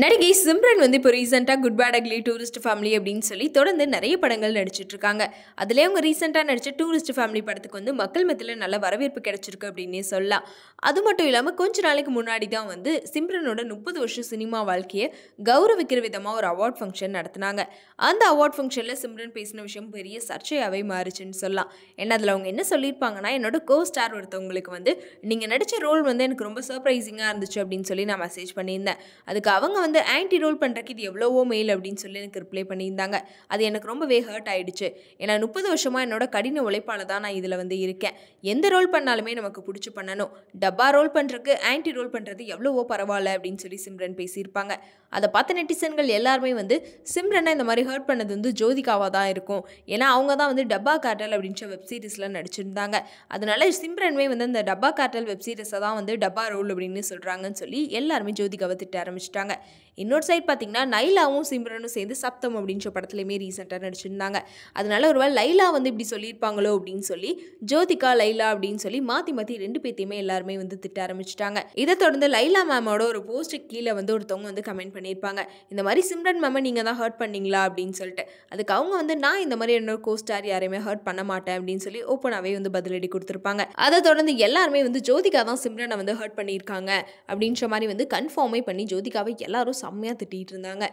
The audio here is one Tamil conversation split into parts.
நடிகை சிம்ரன் வந்து இப்போ ரீசெண்டாக Good Bad Ugly Tourist Family அப்படின்னு சொல்லி தொடர்ந்து நிறைய படங்கள் நடிச்சிட்டு இருக்காங்க. அதுலேயே அவங்க ரீசெண்டாக நடிச்ச டூரிஸ்ட் ஃபேமிலி படத்துக்கு வந்து மக்கள் மத்தியில் நல்ல வரவேற்பு கிடைச்சிருக்கு அப்படின்னே சொல்லலாம். அது மட்டும் இல்லாமல் கொஞ்ச நாளைக்கு முன்னாடி தான் வந்து சிம்ரனோட 30 வருஷம் சினிமா வாழ்க்கையை கௌரவிக்கிற விதமாக ஒரு அவார்ட் ஃபங்க்ஷன் நடத்தினாங்க. அந்த அவார்ட் ஃபங்க்ஷனில் சிம்ரன் பேசின விஷயம் பெரிய சர்ச்சையாகவே மாறுச்சுன்னு சொல்லலாம். ஏன்னா அதில் அவங்க என்ன சொல்லியிருப்பாங்கன்னா, என்னோட கோ ஸ்டார் ஒருத்தவங்களுக்கு வந்து நீங்கள் நடித்த ரோல் வந்து எனக்கு ரொம்ப சர்ப்ரைசிங்காக இருந்துச்சு அப்படின்னு சொல்லி நான் மெசேஜ் பண்ணியிருந்தேன். அதுக்கு அவங்க வந்து ஆன்டி ரோல் பண்ணுறக்கு இது எவ்வளவோ மெயில் அப்படின்னு சொல்லி எனக்கு ரிப்ளை பண்ணியிருந்தாங்க. அது எனக்கு ரொம்பவே ஹர்ட் ஆகிடுச்சு. ஏன்னா 30 வருஷமாக என்னோட கடின உழைப்பால் தான் நான் இதில் வந்து இருக்கேன். எந்த ரோல் பண்ணாலுமே நமக்கு பிடிச்சி பண்ணணும். டப்பா ரோல் பண்ணுறக்கு ஆன்டி ரோல் பண்ணுறது எவ்வளவோ பரவாயில்ல அப்படின்னு சொல்லி சிம்ரன் பேசியிருப்பாங்க. அதை பார்த்த நெட்டிசன்கள் எல்லாருமே வந்து சிம்ரனை இந்த மாதிரி ஹர்ட் பண்ணது வந்து ஜோதிகாவாக தான் இருக்கும். ஏன்னா அவங்க தான் வந்து டப்பா கார்டல் அப்படின்ற வெப் சீரிஸில் நடிச்சிருந்தாங்க. அதனால சிம்ரன்மே வந்து இந்த டப்பா கார்டல் வெப் சீரிஸை தான் வந்து டப்பா ரோல் அப்படின்னு சொல்கிறாங்கன்னு சொல்லி எல்லாருமே ஜோதிகாவை திட்ட ஆரம்பிச்சிட்டாங்க. இன்னொரு சைட் பார்த்தீங்கன்னா நைலாவும் சிம்ரனும் சேர்ந்து சப்தம் அப்படின்ற படத்துலையுமே ரீசெண்டாக நடிச்சிருந்தாங்க. அதனால ஒருவேளை லைலா வந்து இப்படி சொல்லியிருப்பாங்களோ அப்படின்னு சொல்லி ஜோதிகா லைலா அப்படின்னு சொல்லி மாற்றி மாற்றி 2 பேத்தையுமே எல்லாருமே வந்து திட்ட ஆரம்பிச்சிட்டாங்க. இதை தொடர்ந்து லைலா மேமோட ஒரு போஸ்ட்டுக்கு கீழே வந்து ஒருத்தவங்க வந்து கமெண்ட் பண்ணியிருப்பாங்க, இந்த மாதிரி சிம்ரன் மேமை நீங்கள் தான் ஹர்ட் பண்ணீங்களா அப்படின்னு சொல்லிட்டு. அதுக்கு அவங்க வந்து நான் இந்த மாதிரி என்னோட கோஸ்டார் யாரையுமே ஹர்ட் பண்ண மாட்டேன் அப்படின்னு சொல்லி ஓப்பனாகவே வந்து பதிலடி கொடுத்துருப்பாங்க. அதை தொடர்ந்து எல்லாருமே வந்து ஜோதிகா தான் சிம்ரனை வந்து ஹர்ட் பண்ணியிருக்காங்க அப்படின்ற மாதிரி வந்து கன்ஃபார்மே பண்ணி ஜோதிகாவை எல்லாரும் செம்மையாக திட்டிகிட்டு இருந்தாங்க.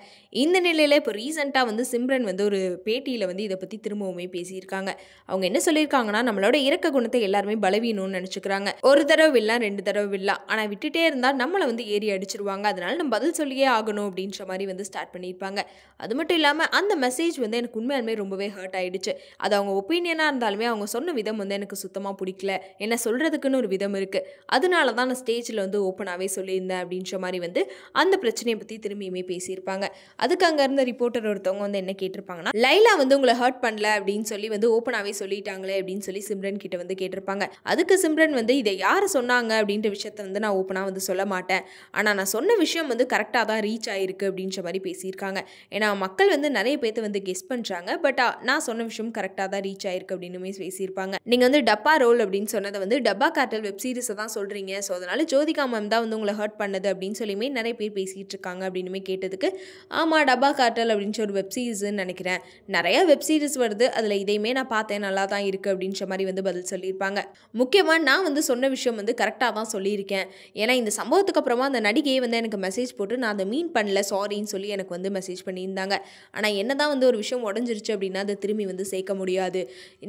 இந்த நிலையில் இப்போ ரீசெண்டாக வந்து சிம்ரன் வந்து ஒரு பேட்டியில் வந்து இதை பற்றி திரும்பவுமே பேசியிருக்காங்க. அவங்க என்ன சொல்லியிருக்காங்கன்னா, நம்மளோட இறக்க குணத்தை எல்லாருமே பலவீனம்னு நினச்சிக்கிறாங்க. ஒரு தடவை வில்லா 2 தடவை வில்லா, ஆனால் விட்டுட்டே இருந்தால் நம்மளை வந்து ஏறி அடிச்சிருவாங்க. அதனால நம்ம பதில் சொல்லியே ஆகணும் அப்படின்ற மாதிரி வந்து ஸ்டார்ட் பண்ணியிருப்பாங்க. அது மட்டும் இல்லாமல் அந்த மெசேஜ் வந்து எனக்கு உண்மையாலுமே ரொம்பவே ஹர்ட் ஆகிடுச்சு. அது அவங்க ஒப்பீனியனாக இருந்தாலுமே அவங்க சொன்ன விதம் வந்து எனக்கு சுத்தமாக பிடிக்கல. என்ன சொல்கிறதுக்குன்னு ஒரு விதம் இருக்குது. அதனால தான் நான் ஸ்டேஜில் வந்து ஓப்பனாகவே சொல்லியிருந்தேன் அப்படின்ற மாதிரி வந்து அந்த பிரச்சனையை பற்றி திரும்பியுமே பேசியிருப்பாங்க. அதுக்கு அங்கே இருந்த ரிப்போர்ட்டர் ஒருத்தவங்க வந்து என்ன கேட்டிருப்பாங்கன்னா, லைலா வந்து உங்களை ஹர்ட் பண்ணல அப்படின்னு சொல்லி வந்து ஓப்பனாகவே சொல்லிட்டாங்களே அப்படின்னு சொல்லி சிம்ரன் கிட்ட வந்து கேட்டிருப்பாங்க. அதுக்கு சிம்ரன் வந்து இதை யார் சொன்னாங்க அப்படின்ற விஷயத்த வந்து நான் ஓப்பனாக வந்து சொல்ல மாட்டேன். ஆனால் நான் சொன்ன விஷயம் வந்து கரெக்டாக தான் ரீச் ஆகிருக்கு அப்படின்ற மாதிரி பேசியிருக்காங்க. ஏன்னா மக்கள் வந்து நிறைய பேர்த்த வந்து கெஸ் பண்ணுறாங்க. பட் நான் சொன்ன விஷயம் கரெக்டாக தான் ரீச் ஆகிருக்கு அப்படின்னுமே பேசியிருப்பாங்க. நீங்கள் வந்து டப்பா ரோல் அப்படின்னு சொன்னதை வந்து டப்பா கார்டல் வெப் சீரிஸை தான் சொல்கிறீங்க. ஸோ அதனால ஜோதிகா மேம் தான் வந்து உங்களை ஹர்ட் பண்ணது அப்படின்னு சொல்லியுமே நிறைய பேர் பேசிகிட்டு இருக்காங்க அப்படின்னுமே கேட்டதுக்கு, ஆமாம் டப்பா கார்டல் அப்படின்ற ஒரு வெப் சீரிஸ்ன்னு நினைக்கிறேன், நிறைய வெப் சீரிஸ் வருது, அதில் இதையுமே நான் பார்த்தேன், நல்லா தான் இருக்குது அப்படின்ற மாதிரி வந்து பதில் சொல்லியிருப்பாங்க. முக்கியமாக நான் வந்து சொன்ன விஷயம் வந்து கரெக்டாக தான் சொல்லியிருக்கேன். ஏன்னா இந்த சம்பவத்துக்கு அப்புறமா அந்த நடிகையை வந்து எனக்கு மெசேஜ் போட்டு நான் அதை மீன் பண்ணல சாரின்னு சொல்லி எனக்கு வந்து மெசேஜ் பண்ணியிருந்தாங்க. ஆனால் என்ன தான் வந்து ஒரு விஷயம் உடஞ்சிருச்சு அப்படின்னா அதை திரும்பி வந்து சேர்க்க முடியாது.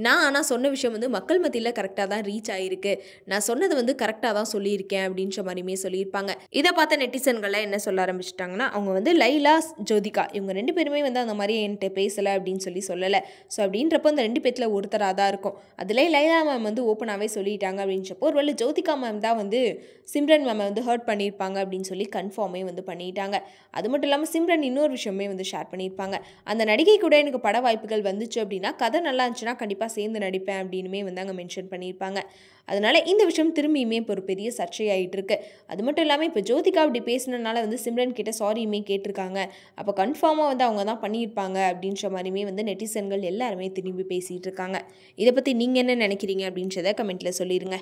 நான் ஆனால் சொன்ன விஷயம் வந்து மக்கள் மத்தியில் கரெக்டாக தான் ரீச் ஆகிருக்கு. நான் சொன்னது வந்து கரெக்டாக தான் சொல்லியிருக்கேன் அப்படின்ற மாதிரியுமே சொல்லியிருப்பாங்க. இதை பார்த்த நெட்டிசன்களை என்ன சொல்ல ஆரம்பிச்சிட்டாங்கன்னா, அவங்க வந்து லைலா ஜோதிகா இவங்க 2 பேருமே வந்து அந்த மாதிரி என்கிட்ட பேசலை அப்படின்னு சொல்லலை. ஸோ அப்படின்றப்போ அந்த 2 பேத்தில் ஒருத்தராக தான் இருக்கும். அதில் லைலா மேம் வந்து ஓப்பனாகவே சொல்லிட்டாங்க அப்படின்றப்போ ஒருவேளை ஜோதிகா மேம் தான் வந்து சிம்ரன் மேமை வந்து ஹர்ட் பண்ணியிருப்பாங்க அப்படின்னு சொல்லி கன்ஃபார்மே வந்து பண்ணிட்டாங்க. அது மட்டும் இல்லாமல் சிம்ரன் இன்னொரு விஷயமே வந்து ஷேர் பண்ணியிருப்பாங்க. அந்த நடிகை கூட எனக்கு பட வாய்ப்புகள் வந்துச்சு அப்படின்னா, கதை நல்லா இருந்துச்சுன்னா கண்டிப்பாக சேர்ந்து நடிப்பேன் அப்படின்னுமே வந்து அங்கே மென்ஷன் பண்ணியிருப்பாங்க. அதனால இந்த விஷயம் திரும்பியுமே இப்போ ஒரு பெரிய சர்ச்சையாகிட்டு இருக்கு. அது மட்டும் இல்லாமல் இப்போ ஜோதிகா அப்படி பேசினனால வந்து சிம்ரன் கிட்ட சாரியுமே கேட்டிருக்காங்க. அப்போ கன்ஃபார்மாக வந்து அவங்க தான் பண்ணியிருப்பாங்க அப்படின்ற மாதிரியுமே வந்து நெட்டிசன்கள் எல்லாருமே திரும்பி பேசிகிட்டு இருக்காங்க. இதை பற்றி நீங்கள் என்ன நினைக்கிறீங்க அப்படின்றத கமெண்ட்டில் சொல்லிடுங்க.